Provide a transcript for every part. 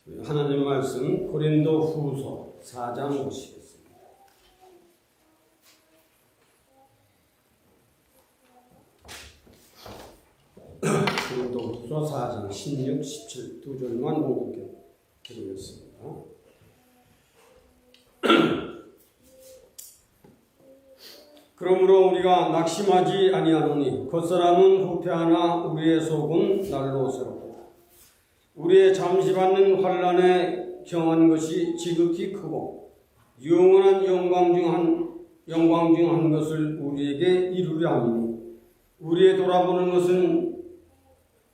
하나님 말씀 고린도 후서 4장 보시겠습니다. 고린도 후서 4장 16, 17 두 절만 공독해 드리겠습니다. 그러므로 우리가 낙심하지 아니하노니 겉사람은 후패하나 우리의 속은 날로 새롭다. 우리의 잠시 받는 환난에 경한 것이 지극히 크고 영원한 영광 중 한 것을 우리에게 이루려 함이니 우리의 돌아보는 것은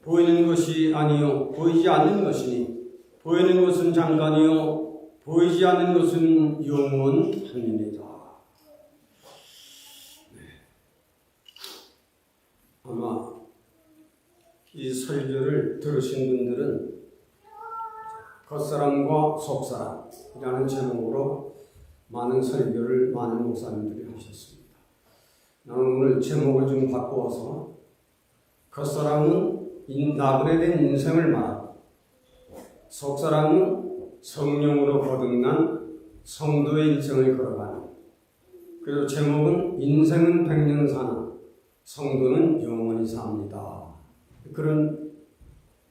보이는 것이 아니요 보이지 않는 것이니 보이는 것은 잠깐이요 보이지 않는 것은 영원함이니라. 아마 이 설교를 들으신 분들은 겉사람과 속사람이라는 제목으로 많은 설교를 많은 목사님들이 하셨습니다. 나는 오늘 제목을 좀 바꾸어서 겉사람은 나그네된 인생을 말하고 속사람은 성령으로 거듭난 성도의 일생을 걸어가는, 그리고 제목은 인생은 100년 사나 성도는 영원히 삽니다. 그런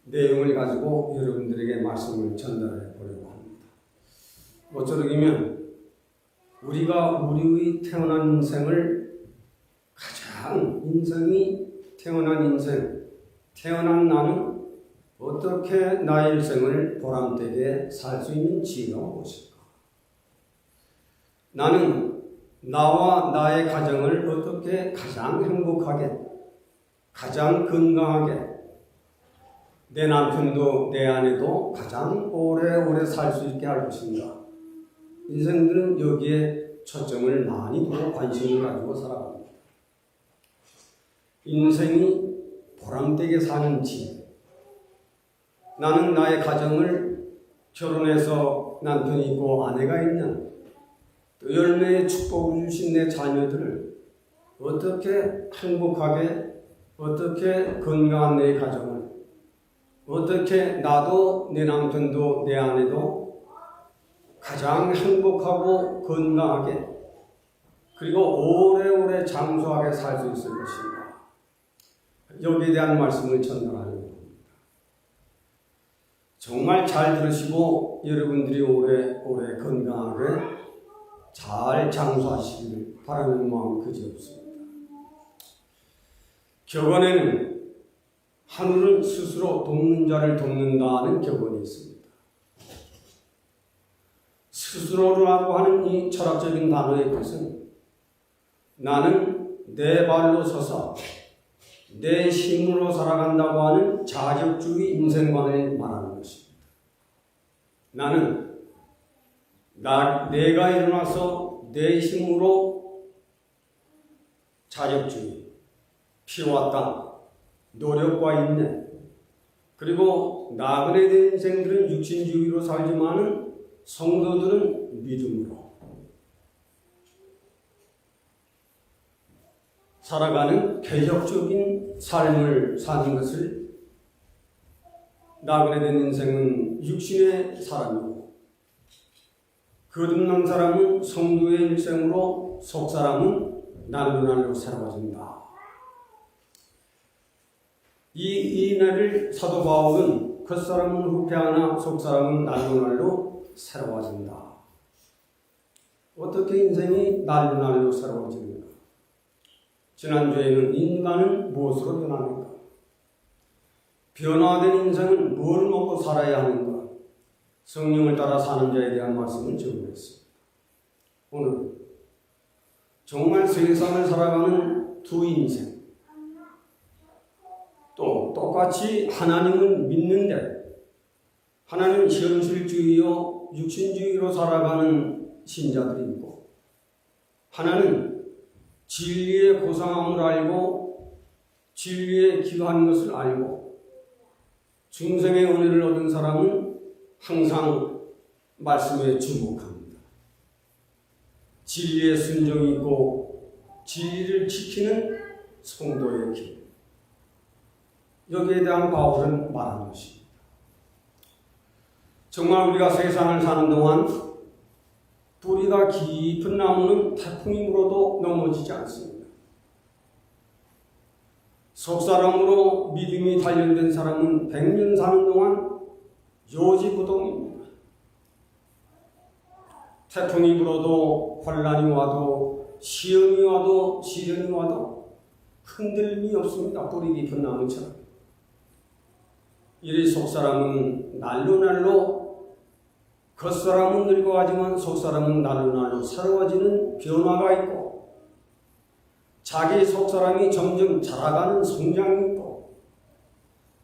내용을 가지고 여러분들에게 말씀을 전달해 보려고 합니다. 어쩌면 우리가 우리의 태어난 인생을 인생이 태어난 인생, 태어난 나는 어떻게 나의 일생을 보람되게 살 수 있는 지혜가 무엇일까? 나는 나와 나의 가정을 어떻게 가장 행복하게, 가장 건강하게, 내 남편도 내 아내도 가장 오래오래 살 수 있게 할 것인가? 인생들은 여기에 초점을 많이 두고 관심을 가지고 살아갑니다. 인생이 보람되게 사는 지혜. 나는 나의 가정을 결혼해서 남편이 있고 아내가 있는 또 열매의 축복을 주신 내 자녀들을 어떻게 행복하게, 어떻게 건강한 내 가정을, 어떻게 나도 내 남편도 내 아내도 가장 행복하고 건강하게 그리고 오래오래 장수하게 살 수 있을 것인가? 여기에 대한 말씀을 전달하려고 합니다. 정말 잘 들으시고 여러분들이 오래오래 건강하게 잘 장수하시기를 바라는 마음 그지없습니다. 격언에는 하늘은 스스로 돕는 자를 돕는다는 격언이 있습니다. 스스로라고 하는 이 철학적인 단어의 뜻은 나는 내 발로 서서 내 힘으로 살아간다고 하는 자격주의 인생관을 말하는 것입니다. 나는 내가 일어나서 내 힘으로 자격주의, 피와 땀, 노력과 인내, 그리고 나그네된 인생들은 육신주의로 살지만은 성도들은 믿음으로 살아가는 개혁적인 삶을 사는 것을 나그네된 인생은 육신의 사람이고 거듭난 사람은 성도의 일생으로 속사람은 날로 살아가진다. 이 은혜를 사도 바울은 겉사람은 후패하나 속사람은 날로 새로워진다. 어떻게 인생이 날로 새로워집니까? 지난주에는 인간은 무엇으로 변하는가? 변화된 인생은 뭘 먹고 살아야 하는가? 성령을 따라 사는 자에 대한 말씀을 전했습니다. 오늘 정말 세상을 살아가는 두 인생, 또 똑같이 하나님을 믿는데 하나님 현실주의요 육신주의로 살아가는 신자들이 있고, 하나는 진리의 고상함을 알고 진리에 기도하는 것을 알고 중생의 은혜를 얻은 사람은 항상 말씀에 주목합니다. 진리에 순종이 있고 진리를 지키는 성도의 길, 여기에 대한 바울은 말하는 것입니다. 정말 우리가 세상을 사는 동안 뿌리가 깊은 나무는 태풍이 불어도 넘어지지 않습니다. 속사람으로 믿음이 단련된 사람은 100년 사는 동안 요지부동입니다. 태풍이 불어도 환란이 와도 시험이 와도 시련이 와도 흔들림이 없습니다. 뿌리 깊은 나무처럼. 이리 속사람은 날로 겉사람은 늙어가지만 속사람은 날로 새로워지는 변화가 있고 자기 속사람이 점점 자라가는 성장이 있고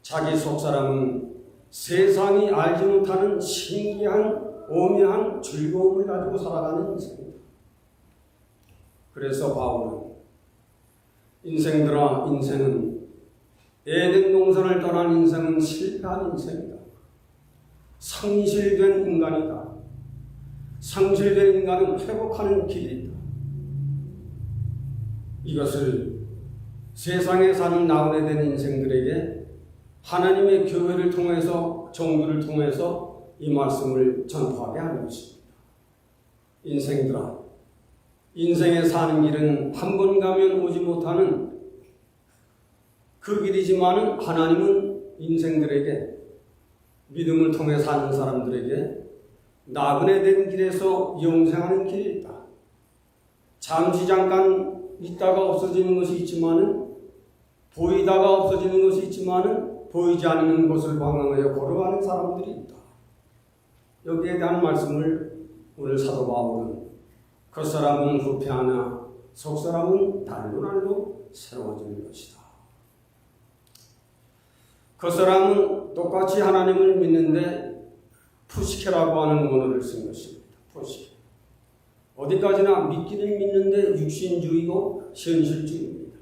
자기 속사람은 세상이 알지 못하는 신기한 오묘한 즐거움을 가지고 살아가는 인생입니다. 그래서 바울은 인생들아 인생은 에덴 동산을 떠난 인생은 실패한 인생이다. 상실된 인간이다. 상실된 인간은 회복하는 길이다. 이것을 세상에 사는 나그네된 인생들에게 하나님의 교회를 통해서 종교를 통해서 이 말씀을 전파하게 하는 것입니다. 인생들아, 인생에 사는 길은 한 번 가면 오지 못하는 그 길이지만 하나님은 인생들에게 믿음을 통해 사는 사람들에게 나그네된 길에서 영생하는 길이 있다. 잠시 잠깐 있다가 없어지는 것이 있지만은 보이다가 없어지는 것이 있지만은 보이지 않는 것을 방황하여 걸어가는 사람들이 있다. 여기에 대한 말씀을 오늘 사도 바울은 겉사람은 후패하나 속사람은 날로 새로워지는 것이다. 겉사람은 똑같이 하나님을 믿는데 푸시케라고 하는 원어를 쓴 것입니다. 푸시케. 어디까지나 믿기는 믿는데 육신주의고 현실주의입니다.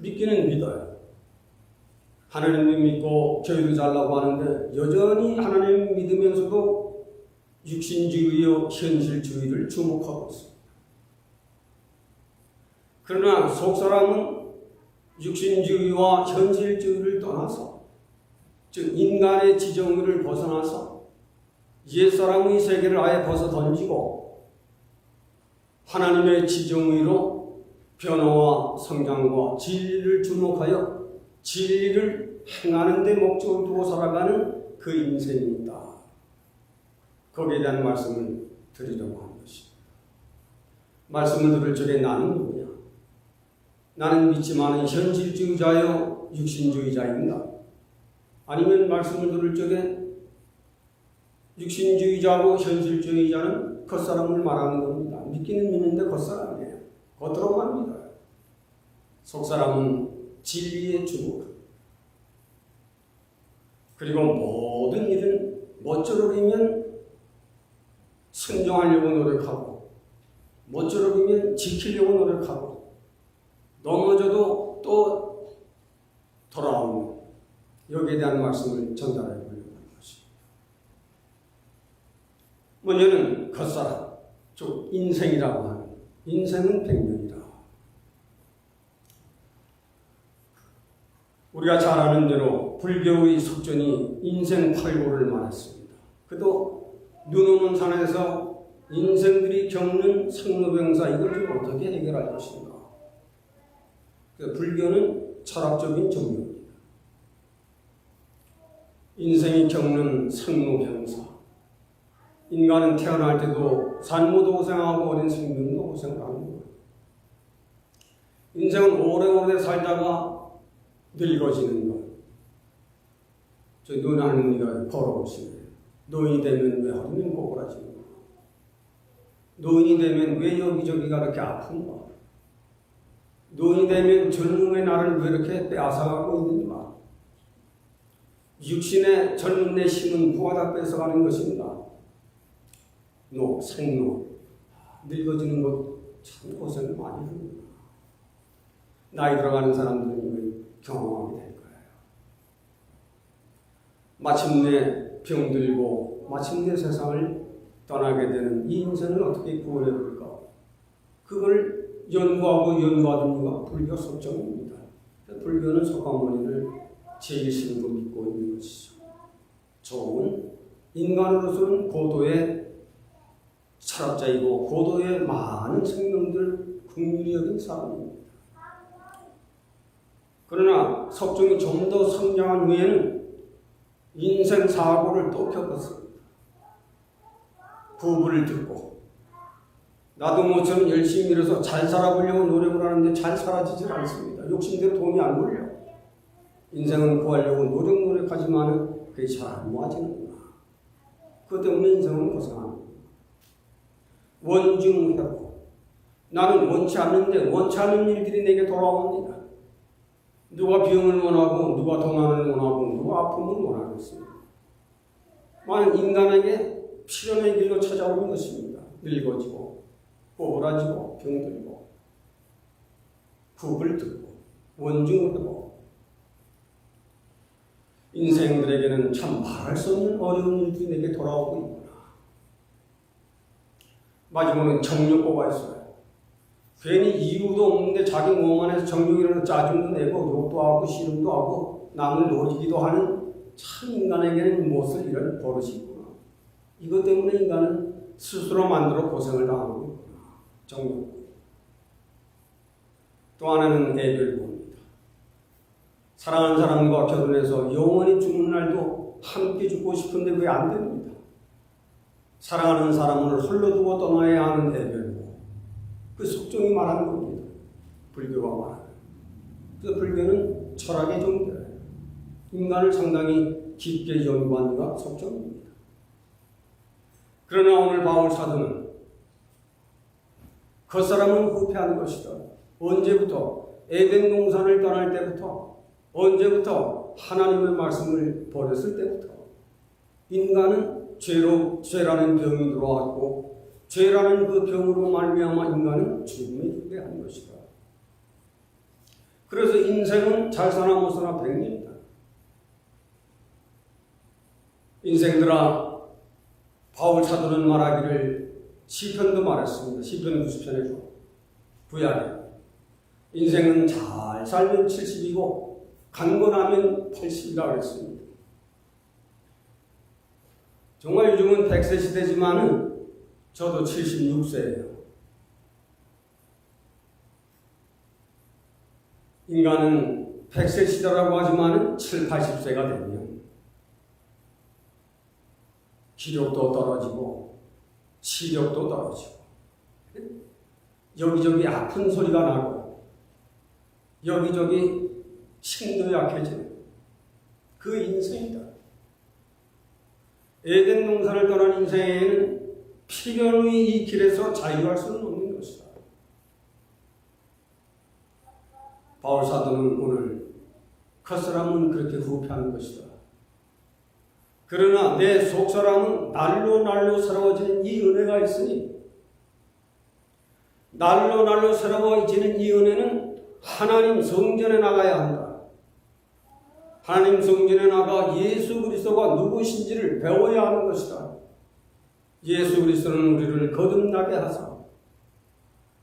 믿기는 믿어요. 하나님을 믿고 교회도 잘라고 하는데 여전히 하나님을 믿으면서도 육신주의와 현실주의를 주목하고 있습니다. 그러나 속사람은 육신주의와 현실주의를 떠나서 즉 인간의 지정의를 벗어나서 옛사람의 세계를 아예 벗어 던지고 하나님의 지정의로 변화와 성장과 진리를 주목하여 진리를 행하는 데 목적을 두고 살아가는 그 인생이 있다. 거기에 대한 말씀을 드리려고 하는 것입니다. 말씀을 들을 적에 나는 누구냐? 나는 믿지만은 현실주의자요 육신주의자인가? 아니면 말씀을 들을 적에 육신주의자고 현실주의자는 겉사람을 말하는 겁니다. 믿기는 믿는데 겉사람이에요. 겉으로만 믿어요. 속사람은 진리의 주목. 그리고 모든 일은 모쪼록이면 순종하려고 노력하고 모쪼록이면 지키려고 노력하고 넘어져도 또 돌아오는 여기에 대한 말씀을 전달해 보려고 하는 것입니다. 먼저는 겉사람, 즉 인생이라고 하는 인생은 100년이다. 우리가 잘 아는 대로 불교의 속전이 인생 8고를 말했습니다. 그도 눈 오는 산에서 인생들이 겪는 생로병사 이걸 좀 어떻게 해결할 것인가. 불교는 철학적인 종교입니다. 인생이 겪는 생로병사. 인간은 태어날 때도 산모도 고생하고 어린 생명도 고생을 하는 거예요. 인생은 오래오래 살다가 늙어지는 것. 저 눈 할머니가 걸어오시네요. 노인이 되면 왜 허리는 고꾸라지는 거? 노인이 되면 왜 여기저기가 이렇게 아픈가? 노인이 되면 젊음의 날을 왜 이렇게 빼앗아가고 있는가? 육신의 젊은 내 힘은 누가 다 뺏어가는 것인가? 생로. 늙어지는 것 참 고생을 많이 합니다. 나이 들어가는 사람들은 이걸 경험하게 될 거예요. 마침내 병들고 마침내 세상을 떠나게 되는 이 인생을 어떻게 구원해 볼까? 그걸 연구하고 연구하던 이가 불교 속정입니다. 불교는 석가모니를 제1신으로 믿고 있는 것이죠. 좋은 인간으로서는 고도의 철학자이고 고도의 많은 생명들 긍휼히 여긴 사람입니다. 그러나 석종이 좀 더 성장한 후에는 인생 사고를 또 겪었습니다. 부부를 듣고 나도 모처럼 열심히 일해서 잘 살아보려고 노력을 하는데 잘 살아지질 않습니다. 욕심대로 돈이 안 몰려. 인생은 구하려고 노력하지만 그게 잘 안 모아지는구나. 그것 때문에 인생은 고생합니다. 원중회고 나는 원치 않는데 원치 않는 일들이 내게 돌아옵니다. 누가 병을 원하고 누가 도난을 원하고 누가 아픔을 원하겠습니다. 많은 인간에게 필연의 길로 찾아오는 것입니다. 늙어지고 꼬부라지고 병들고 부부를 듣고 원중회고 인생들에게는 참 말할 수 없는 어려운 일들이 내게 돌아오고 있구나. 마지막은 정욕고가 있어요. 괜히 이유도 없는데 자기 몸 안에서 정욕이라는 짜증도 내고 욕도 하고 씨름도 하고 남을 노리기도 하는 참 인간에게는 못쓸 이런 버릇이 있구나. 이것 때문에 인간은 스스로 만들어 고생을 당하고 있구나. 정욕. 또 하나는 애별고입니다. 사랑하는 사람과 결혼해서 영원히 죽는 날도 함께 죽고 싶은데 그게 안 됩니다. 사랑하는 사람을 홀로 두고 떠나야 하는 애별고. 그 속정이 말하는 겁니다. 불교가 말하는. 그래서 불교는 철학의 종교예요. 인간을 상당히 깊게 연구한 속정입니다. 그러나 오늘 바울 사도는 그 후패하는 것이다. 언제부터? 에덴 동산을 떠날 때부터, 언제부터? 하나님의 말씀을 버렸을 때부터 인간은 죄라는 병이 들어왔고 죄라는 그 병으로 말미암아 인간은 죽음에 이르게 한 것이다. 그래서 인생은 잘 사나 못 사나 백년이다. 인생들아, 바울 사도는 말하기를 시편도 말했습니다. 시편 90편에서 부야에 인생은 잘 살면 70이고 강건하면 80이라고 했습니다. 정말 요즘은 100세 시대지만은 저도 76세예요. 인간은 100세 시대라고 하지만 7, 80세가 되면 기력도 떨어지고 시력도 떨어지고 여기저기 아픈 소리가 나고 여기저기 힘도 약해지는 그 인생이다. 에덴 동산을 떠난 인생에는 필연의 이 길에서 자유할 수는 없는 것이다. 바울 사도는 오늘 겉사람은 그렇게 후패하는 것이다. 그러나 내 속사람은 날로 새로워지는 이 은혜가 있으니 날로 새로워지는 이 은혜는 하나님 성전에 나가야 한다. 하나님 성전에 나가 예수 그리스도가 누구신지를 배워야 하는 것이다. 예수 그리스도는 우리를 거듭나게 하사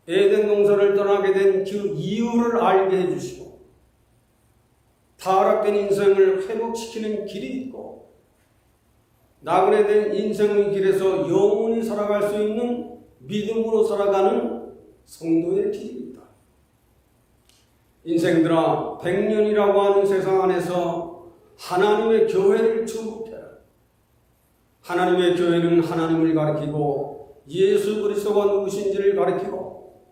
에덴 동산을 떠나게 된 그 이유를 알게 해주시고 타락된 인생을 회복시키는 길이 있고 나그네된 인생의 길에서 영원히 살아갈 수 있는 믿음으로 살아가는 성도의 길이 있다. 인생들아, 100년이라고 하는 세상 안에서 하나님의 교회를 축복해라. 하나님의 교회는 하나님을 가리키고 예수 그리스도가 누구신지를 가리키고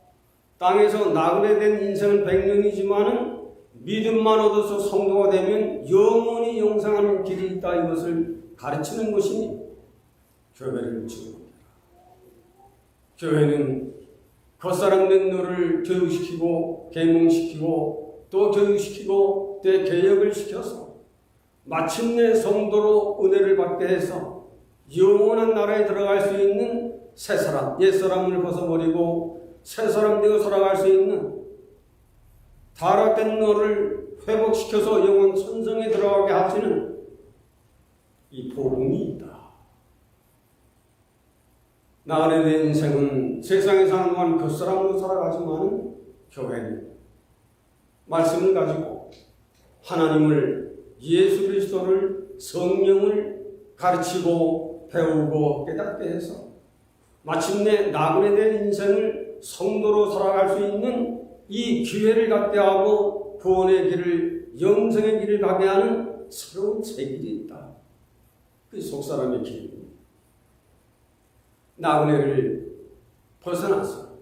땅에서 나그네된 인생은 100년이지만은 믿음만 얻어서 성도가 되면 영원히 영생하는 길이 있다. 이것을 가르치는 것이니 교회를 축복해라. 교회는 겉사람된 너를 교육시키고 계몽시키고 또 교육시키고 또 개혁을 시켜서 마침내 성도로 은혜를 받게 해서 영원한 나라에 들어갈 수 있는 새 사람, 옛 사람을 벗어버리고 새 사람 되어 살아갈 수 있는 타락된 너를 회복시켜서 영원 천성에 들어가게 하시는 이 복음이 있다. 나그네된 인생은 세상에 사는 동안 그 사람으로 살아가지만 교회는 말씀을 가지고 하나님을, 예수 그리스도를, 성령을 가르치고 배우고 깨닫게 해서 마침내 나그네 된 인생을 성도로 살아갈 수 있는 이 기회를 갖게 하고 구원의 길을, 영생의 길을 가게 하는 새로운 새 길이 있다. 그 속사람의 길입니다. 나그네를 벗어나서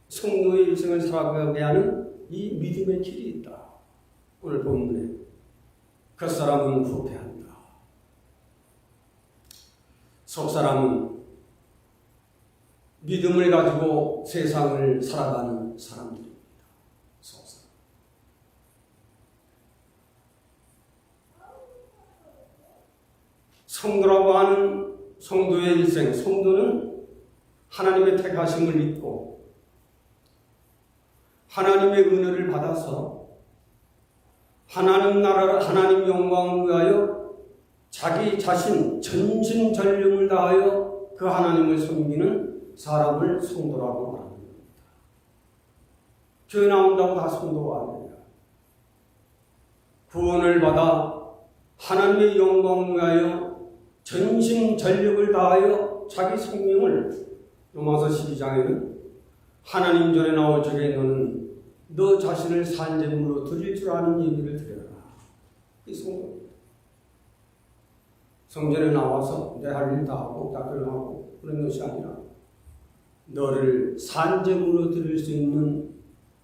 성도의 일생을 살아가게 하는 이 믿음의 길이 있다. 오늘 본문에 겉사람은 후패한다. 속사람은 믿음을 가지고 세상을 살아가는 사람들입니다. 속사람. 성도라고 하는 성도의 일생, 성도는 하나님의 택하심을 믿고 하나님의 은혜를 받아서 하나님 나라, 하나님 영광을 위하여 자기 자신 전심전력을 다하여 그 하나님을 섬기는 사람을 성도라고 말합니다. 교회 나온다고 다 성도가 아닙니다. 구원을 받아 하나님의 영광을 위하여 전심전력을 다하여 자기 생명을, 로마서 12장에는 하나님 전에 나올 적에 너는 너 자신을 산재물로 드릴 줄 아는 얘기를 드려라. 이 성도입니다. 성전에 나와서 내 할 일 다 하고 답변하고 그런 것이 아니라 너를 산재물로 드릴 수 있는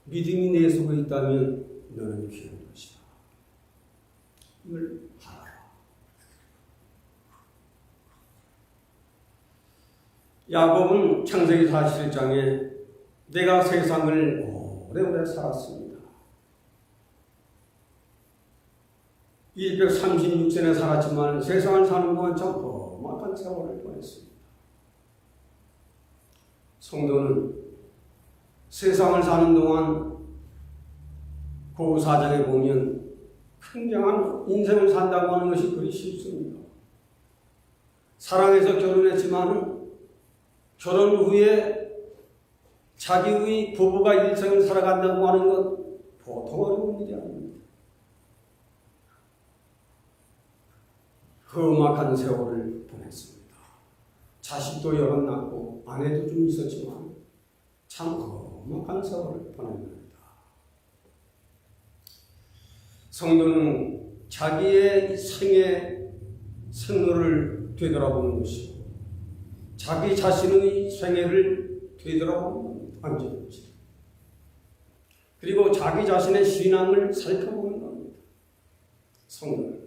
믿음이 내 속에 있다면 너는 귀한 것이다. 이걸 알아라. 야곱은 창세기 47장에 내가 세상을 오래오래 살았습니다. 136세나 살았지만 세상을 사는 동안 참 험악한 세월을 보냈습니다. 성도는 세상을 사는 동안 그 사장에 보면 굉장한 인생을 산다고 하는 것이 그리 쉽습니다. 사랑해서 결혼했지만 결혼 후에 자기의 부부가 일생을 살아간다고 하는 것 보통 어려운 일이 아닙니다. 험악한 세월을 보냈습니다. 자식도 여럿 낳고 아내도 좀 있었지만 참 험악한 세월을 보냅니다. 성도는 자기의 생의 생로를 되돌아보는 것이고 자기 자신의 생애를 되돌아보는 겁니다. 언제든지. 그리고 자기 자신의 신앙을 살펴보는 겁니다. 성도는.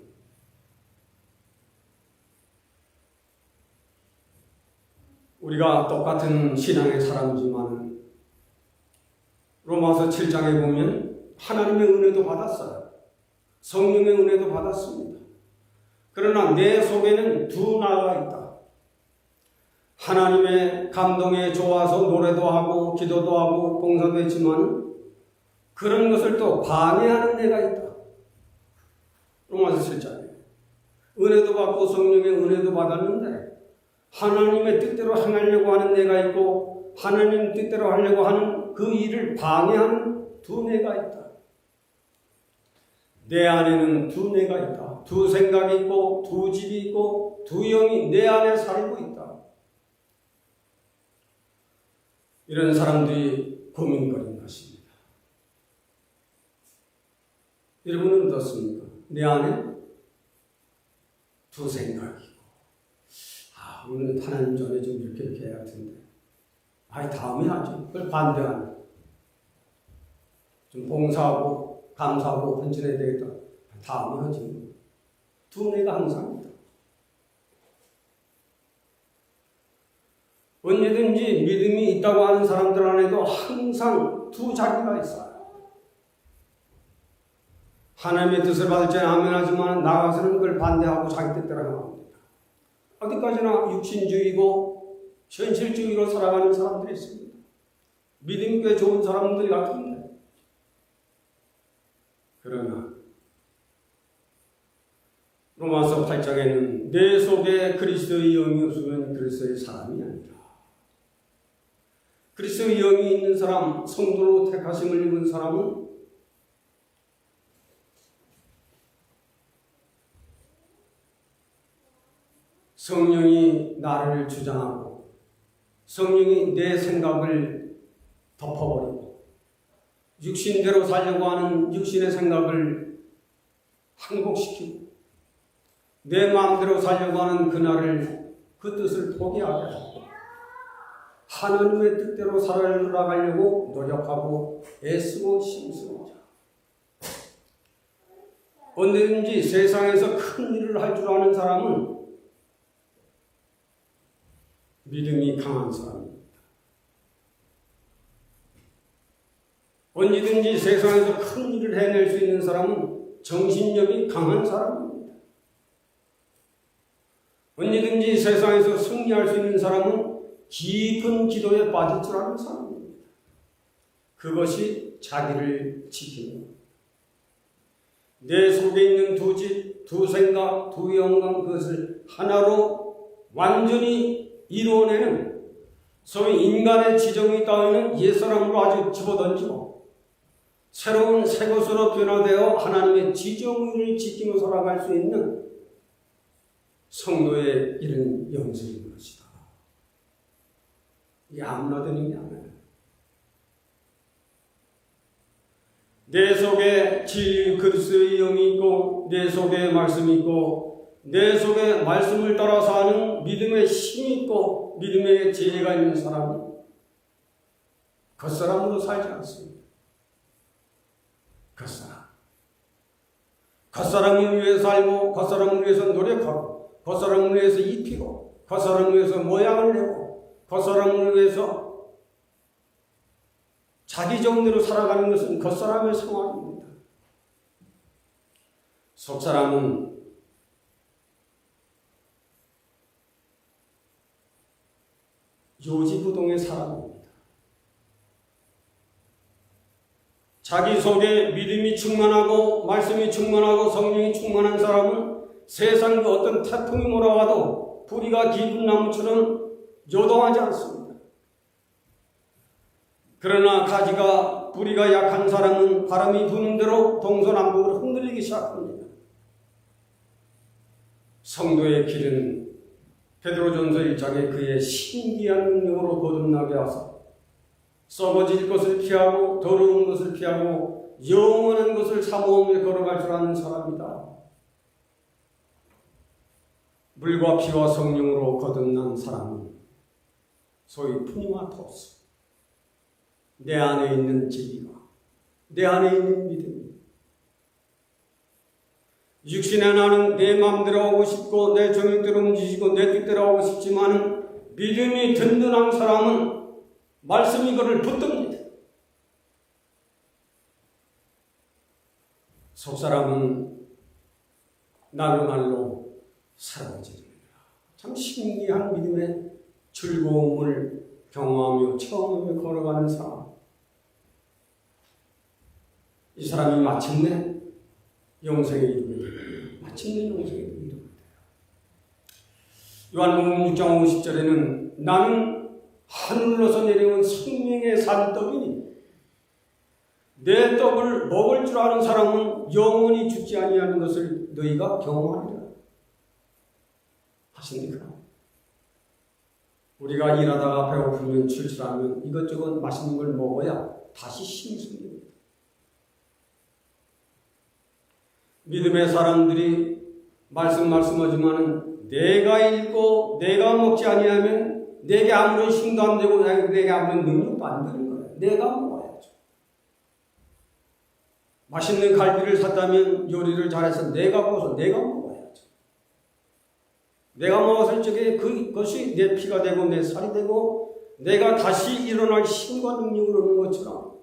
우리가 똑같은 신앙의 사람이지만 로마서 7장에 보면 하나님의 은혜도 받았어요. 성령의 은혜도 받았습니다. 그러나 내 속에는 두 나가 있다. 하나님의 감동에 좋아서 노래도 하고 기도도 하고 봉사도 했지만 그런 것을 또 방해하는 내가 있다. 로마서 7장에 은혜도 받고 성령의 은혜도 받았는데 하나님의 뜻대로 행하려고 하는 내가 있고 하나님 뜻대로 하려고 하는 그 일을 방해하는 두 내가 있다. 내 안에는 두 내가 있다. 두 생각이 있고 두 집이 있고 두 영이 내 안에 살고 있다. 이런 사람들이 고민거리는 것입니다. 여러분은 어떻습니까? 내 안에 두 생각이고 오늘 하나님 전에 좀 이렇게 해야 할 텐데 다음에 하죠. 그걸 반대하는 좀 봉사하고 감사하고 헌신해야 되겠다. 다음에 하지. 두 내가 항상 있다. 언제든지 믿음이 있다고 하는 사람들 안에도 항상 두 자기가 있어요. 하나님의 뜻을 받을 때 아멘하지만 나가서는 그걸 반대하고 자기 뜻대로 행합니다. 어디까지나 육신주의고 현실주의로 살아가는 사람들이 있습니다. 믿음이 꽤 좋은 사람들 같은데 그러나 로마서 8장에는 내 속에 그리스도의 영이 없으면 그리스도의 사람이 아니다. 그리스도의 영이 있는 사람, 성도로 택하심을 입은 사람은 성령이 나를 주장하고 성령이 내 생각을 덮어버리고 육신대로 살려고 하는 육신의 생각을 항복시키고 내 마음대로 살려고 하는 그날을 그 뜻을 포기하게 하고 하나님의 뜻대로 살아가려고 노력하고 애쓰고 힘쓰고 언제든지 세상에서 큰 일을 할 줄 아는 사람은 믿음이 강한 사람입니다. 언제든지 세상에서 큰 일을 해낼 수 있는 사람은 정신력이 강한 사람입니다. 언제든지 세상에서 승리할 수 있는 사람은 깊은 기도에 빠질 줄 아는 사람입니다. 그것이 자기를 지키는 것. 내 속에 있는 두 집, 두 생각, 두 영광 그것을 하나로 완전히 이루어내는 소위 인간의 지정이 따위는 옛사람으로 아주 집어던지고 새로운 새 것으로 변화되어 하나님의 지정을 지키며 살아갈 수 있는 성도의 이런 영성인 것이다. 이게 아무나 되는 게 아니에요. 내 속에 진리 그리스도의 영이 있고 내 속에 말씀이 있고 내 속에 말씀을 따라서 하는 믿음의 힘이 있고 믿음의 지혜가 있는 사람은 겉사람으로 살지 않습니다. 겉사람을 위해서 살고 겉사람을 위해서 노력하고 겉사람을 위해서 입히고 겉사람을 위해서 모양을 내고 겉사람을 위해서 자기 정대로 살아가는 것은 겉사람의 생활입니다. 속사람은 요지부동의 사람입니다. 자기 속에 믿음이 충만하고 말씀이 충만하고 성령이 충만한 사람은 세상 그 어떤 태풍이 몰아와도 뿌리가 깊은 나무처럼 요동하지 않습니다. 그러나 가지가 뿌리가 약한 사람은 바람이 부는 대로 동서남북으로 흔들리기 시작합니다. 성도의 길은 베드로전서 1장에 그의 신기한 능력으로 거듭나게 하사 썩어질 것을 피하고 더러운 것을 피하고 영원한 것을 사모하며 걸어갈 줄 아는 사람이다. 물과 피와 성령으로 거듭난 사람은 소위 푸니마토스, 내 안에 있는 진리가, 내 안에 있는 믿음이. 육신의 나는 내 마음대로 하고 싶고 내 정욕대로 움직이고 내 뜻대로 하고 싶지만 믿음이 든든한 사람은 말씀이 그를 붙듭니다. 속사람은 날로 날로 사라지느니라. 참 신기한 믿음의 즐거움을 경험하며 처음에 걸어가는 사람. 이 사람이 마침내 영생에 이르게 됩니다. 마침내 영생에 이르게 됩니다. 요한복음 6장 50절에는 나는 하늘로서 내려온 생명의 산떡이니 내 떡을 먹을 줄 아는 사람은 영원히 죽지 아니하는 것을 너희가 경험하리라 하십니까? 우리가 일하다가 배고프면 출출하면 이것저것 맛있는 걸 먹어야 다시 힘이 생깁니다. 믿음의 사람들이 말씀하지만은 내가 읽고 내가 먹지 아니하면 내게 아무런 힘도 안 되고 내게 아무런 능력도 안 되는 거예요. 내가 먹어야죠. 맛있는 갈비를 샀다면 요리를 잘해서 내가 구워서 내가 먹어야죠. 내가 먹었을 적에 그것이 내 피가 되고 내 살이 되고 내가 다시 일어날 힘과 능력을 얻는 것처럼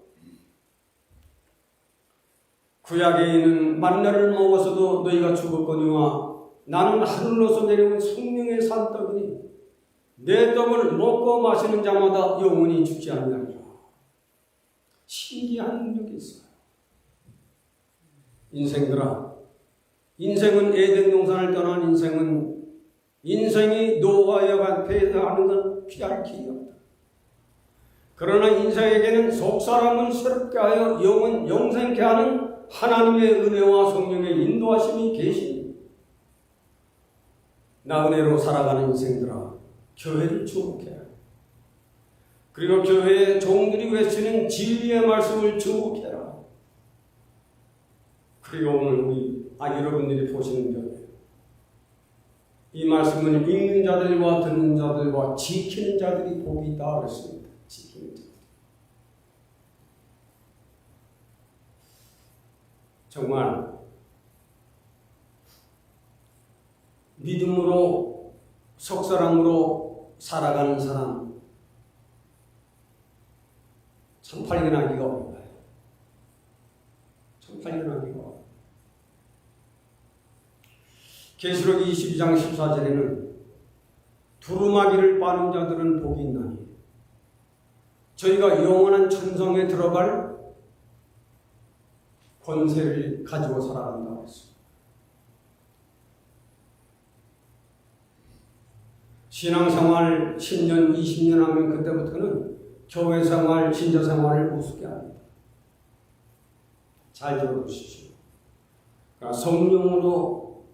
구약에 있는 만나를 먹어서도 너희가 죽었거니와 나는 하늘로서 내려온 생명의 산떡이니 내 떡을 먹고 마시는 자마다 영원히 죽지 아니하리라. 신기한 능력이 있어요. 인생들아, 인생은 에덴 동산을 떠난 인생이 노아와 배회하는 건 피할 길이 없다. 그러나 인생에게는 속사람을 새롭게 하여 영생케 하는 하나님의 은혜와 성령의 인도하심이 계십니다. 나그네로 살아가는 인생들아, 교회를 주목해라. 그리고 교회의 종들이 외치는 진리의 말씀을 주목해라. 그리고 오늘 여러분들이 보시는 교회, 이 말씀은 읽는 자들과 듣는 자들과 지키는 자들이 복이 있다 그랬습니다. 지키는 자들. 정말 믿음으로 속사랑으로 살아가는 사람 참 발견하기가 어려워요. 참 발견하기가 어려워요. 계시록 22장 14절에는 두루마기를 빠는 자들은 복이 있나니 저희가 영원한 천성에 들어갈 권세를 가지고 살아간다고 했습니다. 신앙생활 10년, 20년 하면 그때부터는 교회생활, 신자생활을 우습게 합니다. 잘 들어보십시오. 그러니까 성령으로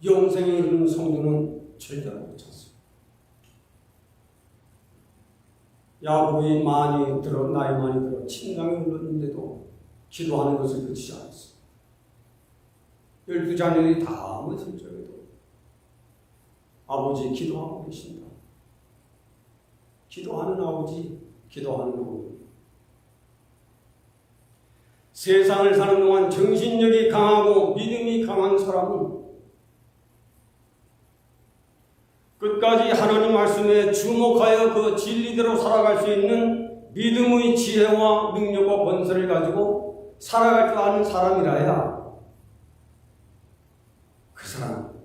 영생에 이르는 성도는 절대로 못 찾습니다. 야곱이 나이 많이 들어 침상에 올랐는데도 기도하는 것을 그치지 않았습니다. 12자녀들이 다 모였을 적에도 아버지 기도하고 계신다. 기도하는 아버지, 기도하는 어머니. 세상을 사는 동안 정신력이 강하고 믿음이 강한 사람은 끝까지 하나님 말씀에 주목하여 그 진리대로 살아갈 수 있는 믿음의 지혜와 능력과 권세를 가지고 살아갈 줄 아는 사람이라야 그 사람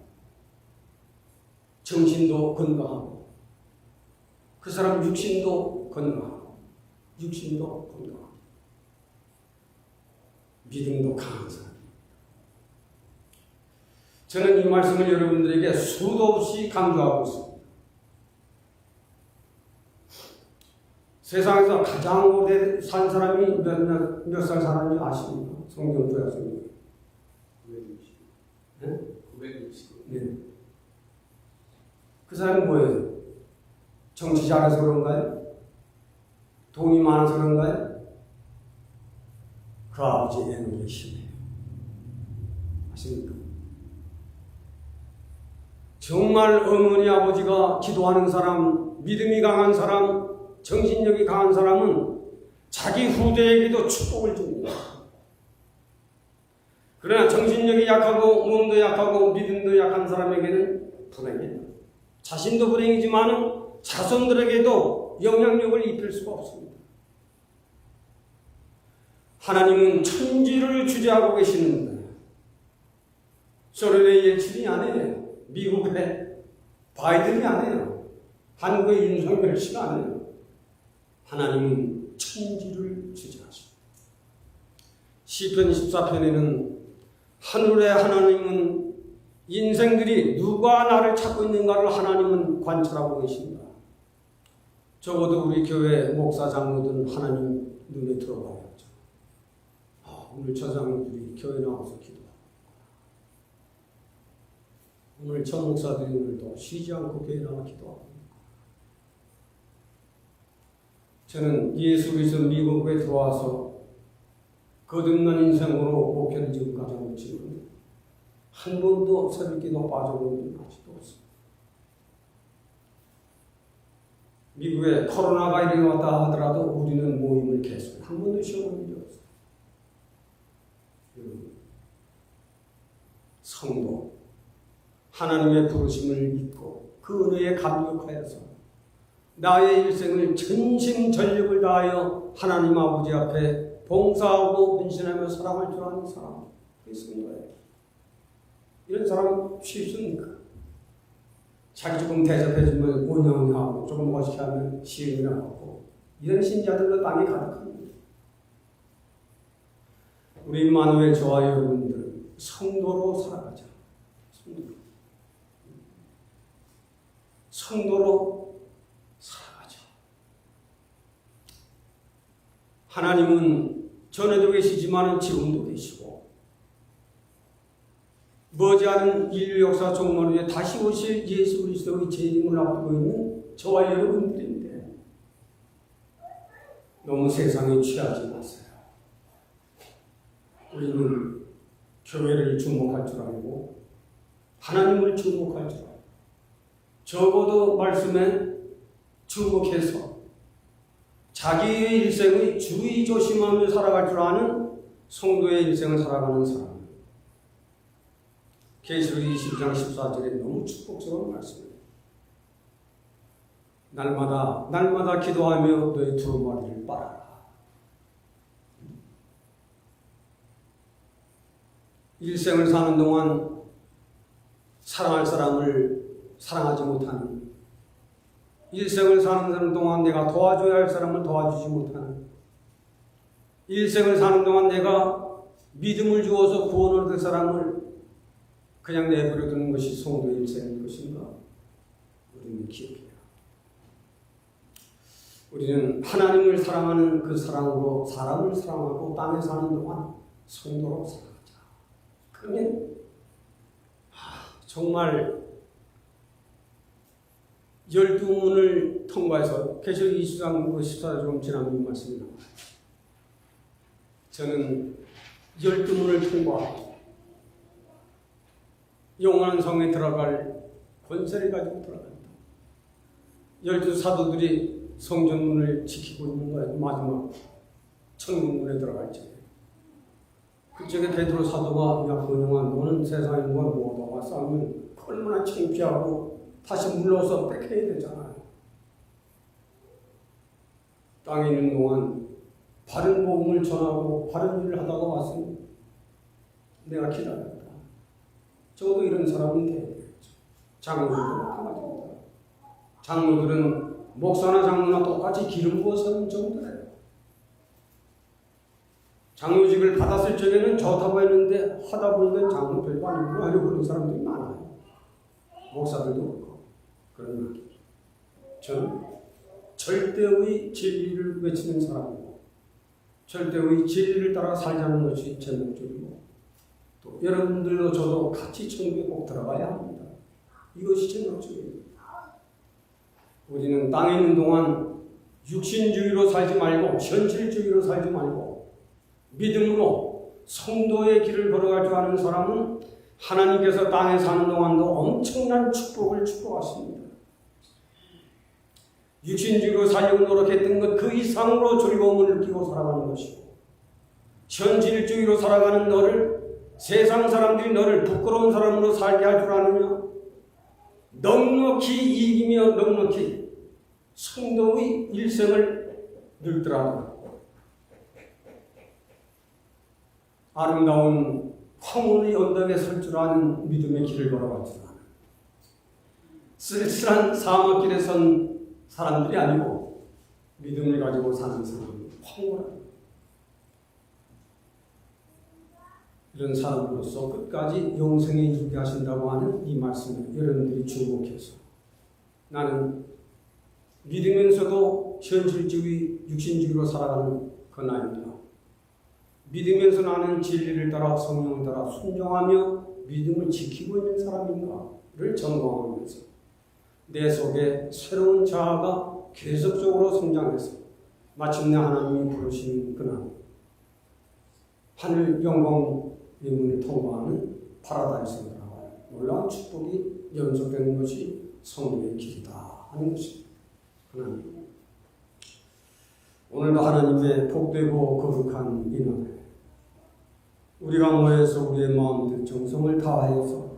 정신도 건강하고 그 사람 육신도 건강하고 믿음도 강한 사람. 저는 이 말씀을 여러분들에게 수도 없이 강조하고 있습니다. 세상에서 가장 오래 산 사람이 몇 살 살았는지 아십니까? 성경 구약성경 960. 네? 960. 네. 그 사람이 뭐예요? 정치 잘해서 그런가요? 돈이 많아서 그런가요? 그 아버지 애는 심해요. 아십니까? 정말 어머니 아버지가 기도하는 사람, 믿음이 강한 사람, 정신력이 강한 사람은 자기 후대에게도 축복을 줍니다. 그러나 정신력이 약하고 몸도 약하고 믿음도 약한 사람에게는 불행해요. 자신도 불행이지만 자손들에게도 영향력을 입힐 수가 없습니다. 하나님은 천지를 주재하고 계시는데 소련의 예친이 아니에요. 미국의 바이든이 아니에요. 한국의 윤석열 씨가 아니에요. 하나님은 천지를 주재하십니다. 시편 14편에는 하늘의 하나님은 인생들이 누가 나를 찾고 있는가를 하나님은 관찰하고 계십니다. 적어도 우리 교회 목사 장로들은 하나님 눈에 들어가야죠. 오늘 저 장로들이 교회 나와서 기도하고 오늘 저 목사들이 오늘도 쉬지 않고 교회 나와 기도하고 저는 예수 그리스도 미국에 들어와서 거듭난 인생으로 목회를 지금 가지고 있지만 한 번도 새벽기도 빠져본 일은 아직도 없습니다. 미국에 코로나가 이리 왔다 하더라도 우리는 모임을 계속 한 번도 쉬어본 일이 없어요. 성도 하나님의 부르심을 믿고 그 은혜에 감격하여서 나의 일생을 전심전력을 다하여 하나님 아버지 앞에 봉사하고 헌신하며 사랑할 줄 아는 사람, 그게 성도예요. 이런 사람 쉽습니까? 자기 조금 대접해주면 온영하고 조금 멋있게 하면 시행이나 하고 이런 신자들로 땅이 가득합니다. 우리 임마누엘 저와 여러분들 성도로 살아가자. 성도로 살아가자. 하나님은 전에도 계시지만 지금도 계시고 머지않은 인류 역사 종말 후에 다시 오실 예수 그리스도의 재림을 앞두고 있는 저와 여러분들인데 너무 세상에 취하지 마세요. 우리는 교회를 주목할 줄 알고 하나님을 주목할 줄 알고 적어도 말씀에 주목해서 자기의 일생의 주의조심하며 살아갈 줄 아는 성도의 일생을 살아가는 사람. 계시록 20장 14절에 너무 축복스러운 말씀이에요. 날마다 기도하며 너의 두루마리를 빨아라. 일생을 사는 동안 사랑할 사람을 사랑하지 못하는, 일생을 사는 동안 내가 도와줘야 할 사람을 도와주지 못하는, 일생을 사는 동안 내가 믿음을 주어서 구원을 얻을 사람을 그냥 내버려 두는 것이 성도의 일생인 것인가? 우리는 기억해야. 우리는 하나님을 사랑하는 그 사랑으로 사람을 사랑하고 땅에 사는 동안 성도로 살아가자. 그러면 정말 12문을 통과해서 계시록 23장 14절 좀 지나면 이 말씀이 나와요. 저는 12문을 통과하고 영원한 성에 들어갈 권세를 가지고 들어간다. 12사도들이 성전문을 지키고 있는 거예요. 마지막 천국문에 들어갈 적에. 그쪽에 베드로 사도가 야 그놈아 너는 세상에 뭘 못하고 싸우면 얼마나 창피하고 다시 물러서 뺏겨야 되잖아요. 땅에 있는 동안 바른 복음을 전하고 바른 일을 하다가 왔으니 내가 기다렸다. 적어도 이런 사람은 돼야 되겠죠. 장로들도 마찬가지입니다. 장로들은 목사나 장로나 똑같이 기름 부어 서는 정도래요. 장로직을 받았을 적에는 좋다고 했는데 하다 보니까 장로 별거 아니구나 하려고 그런 사람들이 많아요. 목사들도 그렇고. 그러나 저는 절대의 진리를 외치는 사람이고 절대의 진리를 따라 살자는 것이 제 목적이고 또 여러분들도 저도 같이 천국에 꼭 들어가야 합니다. 이것이 제 목적입니다. 우리는 땅에 있는 동안 육신주의로 살지 말고 현실주의로 살지 말고 믿음으로 성도의 길을 걸어갈 줄 아는 사람은 하나님께서 땅에 사는 동안도 엄청난 축복을 축복하십니다. 육신주의로 살려고 노력했던 것 그 이상으로 즐거움을 느끼고 살아가는 것이고 현실주의로 살아가는 너를 세상 사람들이 너를 부끄러운 사람으로 살게 할 줄 아느냐? 넉넉히 이기며 넉넉히 성도의 일생을 늙더라도 아름다운 황혼의 언덕에 설 줄 아는 믿음의 길을 걸어갈 줄 아는 쓸쓸한 사막길에 선 사람들이 아니고 믿음을 가지고 사는 사람은 황홀한 이런 사람으로서 끝까지 영생에 이르게 하신다고 하는 이 말씀을 여러분들이 주목해서 나는 믿으면서도 현실주의, 육신주의로 살아가는 그 나입니다. 믿으면서 나는 진리를 따라 성령을 따라 순종하며 믿음을 지키고 있는 사람인가를 점검하면서 내 속에 새로운 자아가 계속적으로 성장해서 마침내 하나님이 부르신 그날 하늘 영광의 문을 통과하는 파라다이스로 나와요. 놀라운 축복이 연속되는 것이 성도의 길이다 하는 것입니다. 하나님, 오늘도 하나님의 복되고 거룩한 이날에 우리가 모여서 우리의 마음들 정성을 다하여서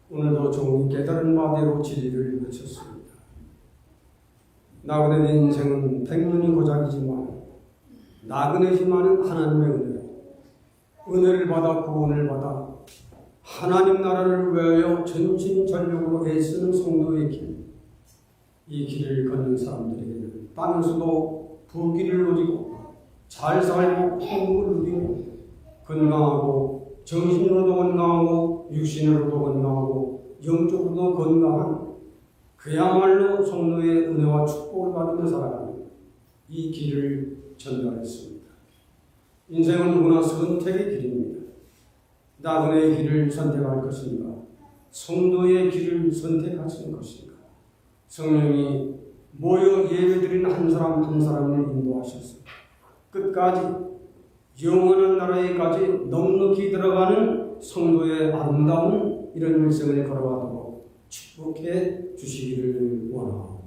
오늘도 종이 깨달은 바대로 진리를 외쳤습니다. 나그네 인생은 백년이 고작이지만 나그네지만은 하나님의 은혜를 받아 구원을 받아 하나님 나라를 위하여 전심전력으로 애쓰는 성도의 길, 이 길을 걷는 사람들에게는 땅에서도 부귀를 누리고 잘 살고 풍국을 누리고 건강하고 정신으로도 건강하고 육신으로도 건강하고 영적으로도 건강한 그야말로 성도의 은혜와 축복을 받으며 살아가는 이 길을 전달했습니다. 인생은 누구나 선택의 길입니다. 나그네의 길을 선택할 것인가? 성도의 길을 선택하시는 것인가? 성령이 모여 예배드린 한 사람 한 사람을 인도하셔서 끝까지 영원한 나라에까지 넉넉히 들어가는 성도의 아름다운 이런 일생을 걸어가도록 축복해 주시기를 원하옵고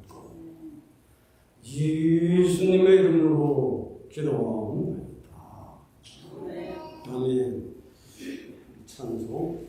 예수님의 이름으로 기도하옵나이다. 아멘. 찬송